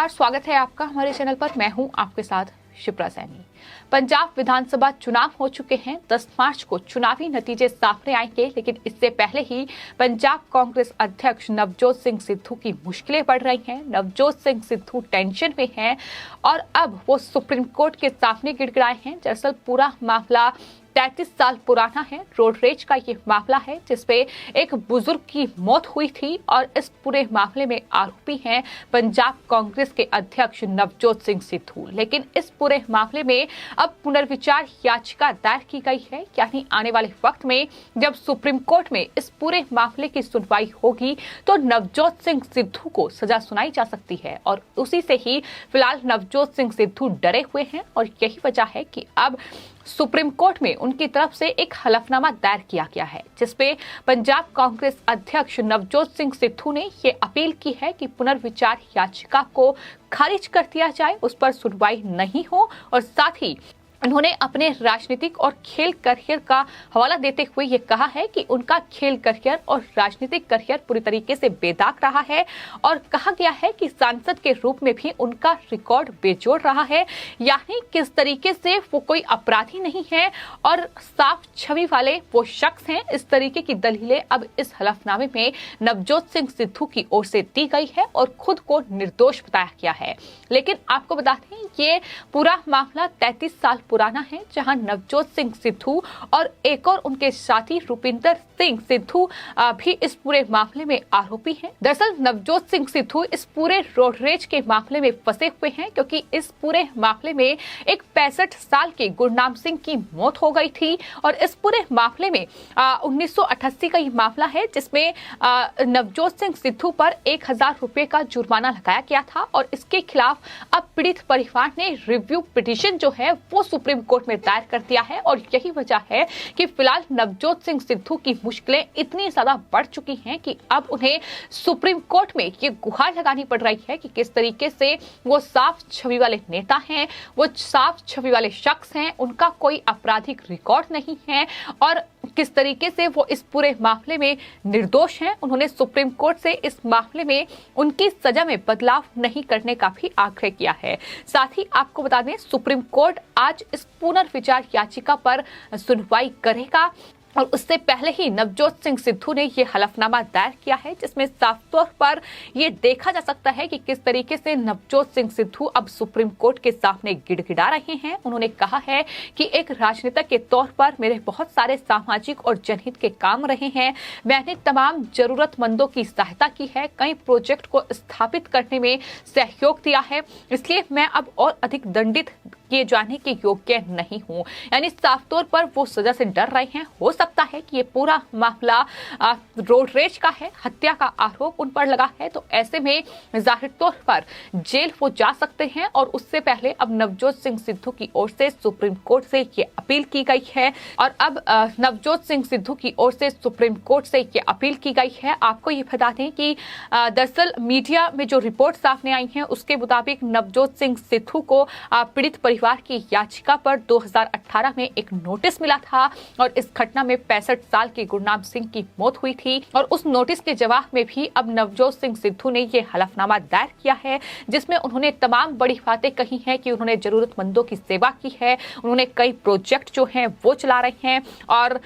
नमस्कार, स्वागत है आपका हमारे चैनल पर। मैं हूं आपके साथ शिप्रा सैनी। पंजाब विधानसभा चुनाव हो चुके हैं। 10 मार्च को चुनावी नतीजे सामने आएंगे, लेकिन इससे पहले ही पंजाब कांग्रेस अध्यक्ष नवजोत सिंह सिद्धू की मुश्किलें बढ़ रही हैं। नवजोत सिंह सिद्धू टेंशन में हैं और अब वो सुप्रीम कोर्ट के सामने गिड़गिड़ाए हैं। दरअसल पूरा मामला 33 साल पुराना है। रोड रेज का ये मामला है जिसपे एक बुजुर्ग की मौत हुई थी और इस पूरे मामले में आरोपी हैं पंजाब कांग्रेस के अध्यक्ष नवजोत सिंह सिद्धू। लेकिन इस पूरे मामले में अब पुनर्विचार याचिका दायर की गई है, यानी आने वाले वक्त में जब सुप्रीम कोर्ट में इस पूरे मामले की सुनवाई होगी तो नवजोत सिंह सिद्धू को सजा सुनाई जा सकती है। और उसी से ही फिलहाल नवजोत सिंह सिद्धू डरे हुए हैं और यही वजह है कि अब सुप्रीम कोर्ट में उनकी तरफ से एक हलफनामा दायर किया गया है, जिसपे पंजाब कांग्रेस अध्यक्ष नवजोत सिंह सिद्धू ने ये अपील की है कि पुनर्विचार याचिका को खारिज कर दिया जाए, उस पर सुनवाई नहीं हो। और साथ ही उन्होंने अपने राजनीतिक और खेल करियर का हवाला देते हुए ये कहा है कि उनका खेल करियर और राजनीतिक करियर पूरी तरीके से बेदाग रहा है और कहा गया है कि सांसद के रूप में भी उनका रिकॉर्ड बेजोड़ रहा है, यानी किस तरीके से वो कोई अपराधी नहीं है और साफ छवि वाले वो शख्स हैं। इस तरीके की दलीलें अब इस हलफनामे में नवजोत सिंह सिद्धू की ओर से दी गई है और खुद को निर्दोष बताया गया है। लेकिन आपको बता दें, ये पूरा मामला 33 साल पुराना है, जहां नवजोत सिंह सिद्धू और एक और उनके साथी रुपिंदर सिंह सिद्धू भी इस पूरे मामले में आरोपी हैं। दरअसल नवजोत सिंह सिद्धू इस पूरे रोड रेज के मामले में फंसे हुए हैं, क्योंकि इस पूरे मामले में एक 65 साल के गुरनाम सिंह की मौत हो गई थी। और इस पूरे मामले में 1988 का ये मामला है, जिसमें नवजोत सिंह सिद्धू पर 1000 रुपए का जुर्माना लगाया गया था और इसके खिलाफ अब पीड़ित परिवार ने रिव्यू पिटीशन जो है वो सुप्रीम कोर्ट में दायर कर दिया है। और यही वजह है कि फिलहाल नवजोत सिंह सिद्धू की मुश्किलें इतनी ज्यादा बढ़ चुकी हैं कि अब उन्हें सुप्रीम कोर्ट में ये गुहार लगानी पड़ रही है कि किस तरीके से वो साफ छवि वाले नेता हैं, वो साफ छवि वाले शख्स हैं, उनका कोई आपराधिक रिकॉर्ड नहीं है और किस तरीके से वो इस पूरे मामले में निर्दोष हैं। उन्होंने सुप्रीम कोर्ट से इस मामले में उनकी सजा में बदलाव नहीं करने का भी आग्रह किया है। साथ ही आपको बता दें, सुप्रीम कोर्ट आज इस पुनर्विचार याचिका पर सुनवाई करेगा और उससे पहले ही नवजोत सिंह सिद्धू ने यह हलफनामा दायर किया है, जिसमें साफ तौर पर यह देखा जा सकता है कि किस तरीके से नवजोत सिंह सिद्धू अब सुप्रीम कोर्ट के सामने गिड़गिड़ा रहे हैं। उन्होंने कहा है कि एक राजनेता के तौर पर मेरे बहुत सारे सामाजिक और जनहित के काम रहे हैं, मैंने तमाम जरूरतमंदों की सहायता की है, कई प्रोजेक्ट को स्थापित करने में सहयोग दिया है, इसलिए मैं अब और अधिक दंडित किए जाने के योग्य नहीं हूं। यानी साफ तौर पर वो सजा से डर रहे हैं। हो सकता है कि ये पूरा मामला रोड रेज का है, हत्या का आरोप उन पर लगा है, तो ऐसे में जाहिर तौर पर जेल वो जा सकते हैं। और उससे पहले अब नवजोत सिंह सिद्धू की ओर से सुप्रीम कोर्ट से ये अपील की गई है और अब नवजोत सिंह सिद्धू की ओर से सुप्रीम कोर्ट से ये अपील की गई है। आपको ये बता दें कि दरअसल मीडिया में जो रिपोर्ट सामने आई है उसके मुताबिक नवजोत सिंह सिद्धू को पीड़ित परिवार की याचिका पर 2018 में एक नोटिस मिला था और इस घटना में 65 साल के गुरनाम सिंह की मौत हुई थी। और उस नोटिस के जवाब में भी अब नवजोत सिंह सिद्धू ने ये हलफनामा दायर किया है, जिसमें उन्होंने तमाम बड़ी बातें कही हैं कि उन्होंने जरूरतमंदों की सेवा की है, उन्होंने कई प्रोजेक्ट जो हैं वो चला रहे हैं और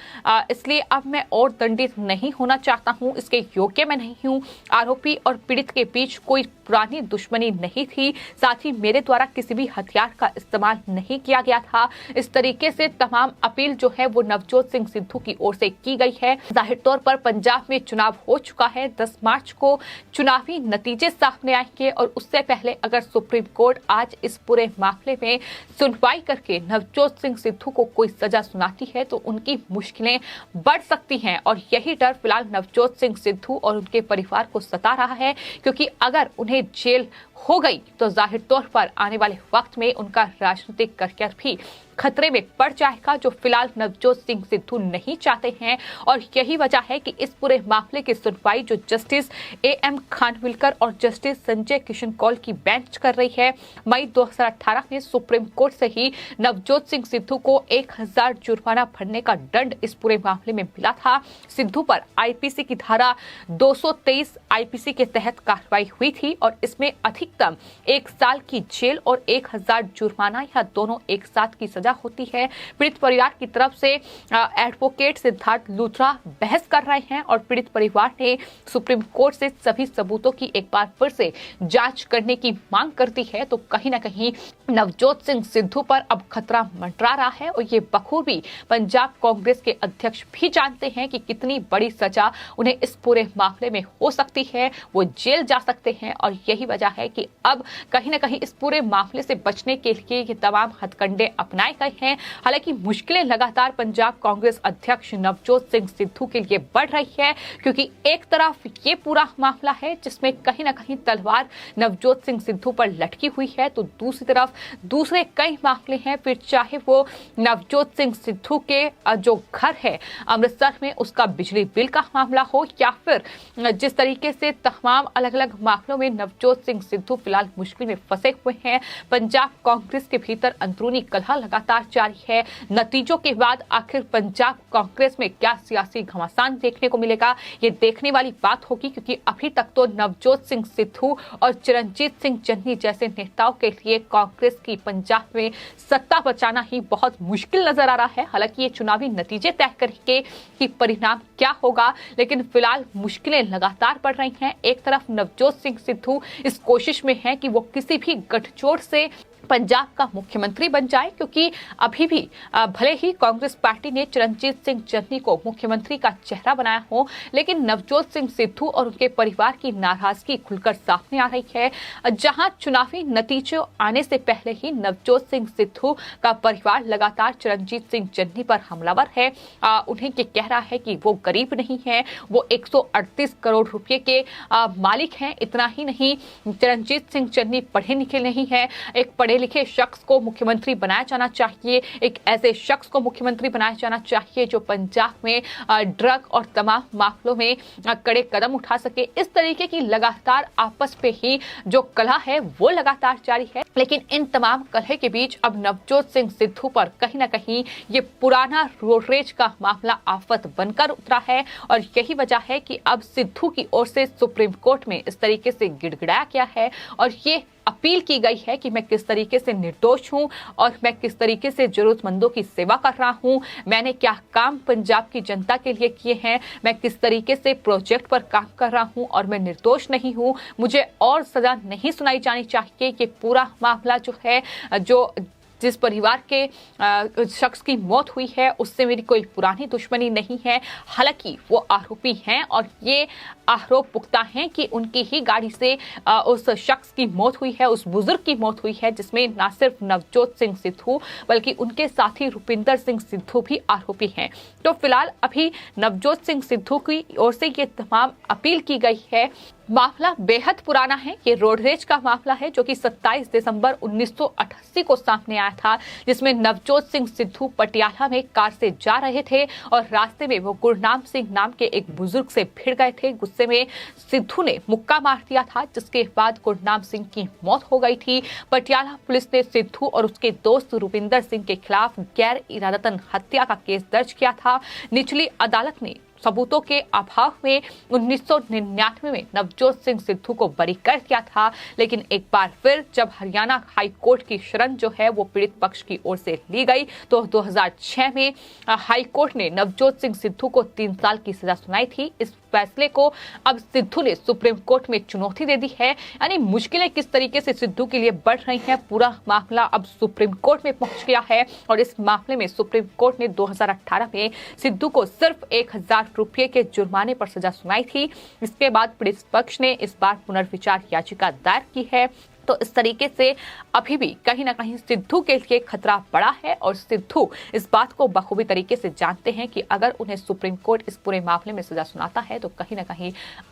इसलिए अब मैं और दंडित नहीं होना चाहता हूँ, इसके योग्य मैं नहीं हूँ। आरोपी और पीड़ित के बीच कोई पुरानी दुश्मनी नहीं थी, साथ ही मेरे द्वारा किसी भी हथियार का इस्तेमाल नहीं किया गया था। इस तरीके से तमाम अपील जो है वो नवजोत सिंह सिद्धू की ओर से की गई है। जाहिर तौर पर पंजाब में चुनाव हो चुका है, 10 मार्च को चुनावी नतीजे सामने आएंगे और उससे पहले अगर सुप्रीम कोर्ट आज इस पूरे मामले में सुनवाई करके नवजोत सिंह सिद्धू को कोई सजा सुनाती है तो उनकी मुश्किलें बढ़ सकती हैं। और यही डर फिलहाल नवजोत सिंह सिद्धू और उनके परिवार को सता रहा है, क्योंकि अगर उन्हें जेल हो गई तो जाहिर तौर पर आने वाले वक्त में उनका राजनीतिक करियर भी खतरे में पड़ जाएगा, जो फिलहाल नवजोत सिंह सिद्धू नहीं चाहते हैं। और यही वजह है कि इस पूरे मामले की सुनवाई जो जस्टिस AM खानविलकर और जस्टिस संजय किशन कौल की बेंच कर रही है। मई 2018 में सुप्रीम कोर्ट से ही नवजोत सिंह सिद्धू को 1000 जुर्माना भरने का दंड इस पूरे मामले में मिला था। सिद्धू पर IPC की धारा 223 IPC के तहत कार्रवाई हुई थी और इसमें अधिकतम 1 साल की जेल और 1000 जुर्माना या दोनों एक साथ की सजा होती है। पीड़ित परिवार की तरफ से एडवोकेट सिद्धार्थ लूथरा बहस कर रहे हैं और पीड़ित परिवार ने सुप्रीम कोर्ट से सभी सबूतों की एक बार फिर से जांच करने की मांग करती है। तो कहीं ना कहीं नवजोत सिंह सिद्धू पर अब खतरा मंडरा रहा है और ये बखूबी पंजाब कांग्रेस के अध्यक्ष भी जानते हैं कि कितनी बड़ी सजा उन्हें इस पूरे मामले में हो सकती है, वो जेल जा सकते हैं। और यही वजह है कि अब कहीं ना कहीं इस पूरे मामले से बचने के लिए ये तमाम हथकंडे अपनाए गए हैं। हालांकि मुश्किलें लगातार पंजाब कांग्रेस अध्यक्ष नवजोत सिंह सिद्धू के लिए बढ़ रही है, क्योंकि एक तरफ ये पूरा मामला है जिसमें कहीं ना कहीं तलवार नवजोत सिंह सिद्धू पर लटकी हुई है, तो दूसरी तरफ दूसरे कई मामले हैं। फिर चाहे वो नवजोत सिंह सिद्धू के जो घर है अमृतसर में उसका बिजली बिल का मामला हो, या फिर जिस तरीके से तमाम अलग अलग मामलों में नवजोत सिंह सिद्धू फिलहाल मुश्किल में फंसे हुए हैं। पंजाब कांग्रेस के भीतर अंदरूनी कलह लगातार जारी है। नतीजों के बाद आखिर पंजाब कांग्रेस में क्या सियासी घमासान देखने को मिलेगा, ये देखने वाली बात होगी, क्योंकि अभी तक तो नवजोत सिंह सिद्धू और चिरंजीत सिंह चन्नी जैसे नेताओं के लिए कांग्रेस की पंजाब में सत्ता बचाना ही बहुत मुश्किल नजर आ रहा है। हालांकि ये चुनावी नतीजे तय करेंगे कि परिणाम क्या होगा, लेकिन फिलहाल मुश्किलें लगातार बढ़ रही हैं। एक तरफ नवजोत सिंह सिद्धू इस कोशिश में है कि वो किसी भी गठजोड़ से पंजाब का मुख्यमंत्री बन जाए, क्योंकि अभी भी भले ही कांग्रेस पार्टी ने चिरंजीत सिंह चन्नी को मुख्यमंत्री का चेहरा बनाया हो, लेकिन नवजोत सिंह सिद्धू और उनके परिवार की नाराजगी खुलकर सामने आ रही है। जहां चुनावी नतीजे आने से पहले ही नवजोत सिंह सिद्धू का परिवार लगातार चिरंजीत सिंह चन्नी पर हमलावर है। उन्हें ये कह रहा है कि वो गरीब नहीं है, वो 138 करोड़ रुपए के मालिक हैं। इतना ही नहीं, चिरंजीत सिंह चन्नी पढ़े लिखे नहीं है। एक पढ़े लिखे शख्स को मुख्यमंत्री बनाया जाना चाहिए, एक ऐसे शख्स को मुख्यमंत्री बनाया जाना चाहिए जो पंजाब में ड्रग और तमाम मामलों में कड़े कदम उठा सके। इस तरीके की लगातार आपस पे ही जो कलह है वो लगातार जारी है। लेकिन इन तमाम कलह के बीच अब नवजोत सिंह सिद्धू पर कहीं ना कहीं ये पुराना रोडरेज का मामला आफत बनकर उतरा है और यही वजह है कि अब सिद्धू की ओर से सुप्रीम कोर्ट में इस तरीके से गिड़गिड़ाया गया है और ये अपील की गई है कि मैं किस तरीके से निर्दोष हूं और मैं किस तरीके से जरूरतमंदों की सेवा कर रहा हूं, मैंने क्या काम पंजाब की जनता के लिए किए हैं, मैं किस तरीके से प्रोजेक्ट पर काम कर रहा हूं और मैं निर्दोष नहीं हूं, मुझे और सजा नहीं सुनाई जानी चाहिए। ये पूरा मामला जो है, जो जिस परिवार के शख्स की मौत हुई है उससे मेरी कोई पुरानी दुश्मनी नहीं है। हालांकि वो आरोपी हैं और ये आरोप पुख्ता हैं कि उनकी ही गाड़ी से उस शख्स की मौत हुई है, उस बुजुर्ग की मौत हुई है, जिसमें न सिर्फ नवजोत सिंह सिद्धू बल्कि उनके साथी रुपिंदर सिंह सिद्धू भी आरोपी हैं। तो फिलहाल अभी नवजोत सिंह सिद्धू की ओर से ये तमाम अपील की गई है। मामला बेहद पुराना है, ये रोडरेज का मामला है जो कि 27 दिसंबर 1988 को सामने आया था, जिसमें नवजोत सिंह सिद्धू पटियाला में कार से जा रहे थे और रास्ते में वो गुरनाम सिंह नाम के एक बुजुर्ग से भिड़ गए थे। गुस्से में सिद्धू ने मुक्का मार दिया था, जिसके बाद गुरनाम सिंह की मौत हो गई थी। पटियाला पुलिस ने सिद्धू और उसके दोस्त रुपिंदर सिंह के खिलाफ गैर इरादतन हत्या का केस दर्ज किया था। निचली अदालत ने सबूतों के अभाव में 1999 में नवजोत सिंह सिद्धू को बरी कर दिया था, लेकिन एक बार फिर जब हरियाणा हाई कोर्ट की शरण जो है वो पीड़ित पक्ष की ओर से ली गई तो 2006 में हाई कोर्ट ने नवजोत सिंह सिद्धू को 3 साल की सजा सुनाई थी। इस फैसले को अब सिद्धू ने सुप्रीम कोर्ट में चुनौती दे दी है। यानी मुश्किलें किस तरीके से सिद्धू के लिए बढ़ रही हैं, पूरा मामला अब सुप्रीम कोर्ट में पहुंच गया है और इस मामले में सुप्रीम कोर्ट ने 2018 में सिद्धू को सिर्फ 1000 रुपये के जुर्माने पर सजा सुनाई थी। इसके बाद पीड़ित पक्ष ने इस बार पुनर्विचार याचिका दायर की है। तो इस तरीके से अभी भी कहीं ना कहीं सिद्धू के लिए खतरा बड़ा है और सिद्धू इस बात को बखूबी तरीके से जानते हैं कि अगर उन्हें सुप्रीम कोर्ट इस पूरे मामले में सजा सुनाता है तो कहीं ना कहीं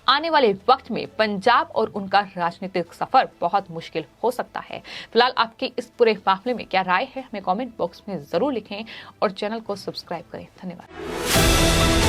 आने वाले वक्त में पंजाब और उनका राजनीतिक सफर बहुत मुश्किल हो सकता है। फिलहाल आपकी इस पूरे मामले में क्या राय है, हमें कॉमेंट बॉक्स में जरूर लिखें और चैनल को सब्सक्राइब करें। धन्यवाद।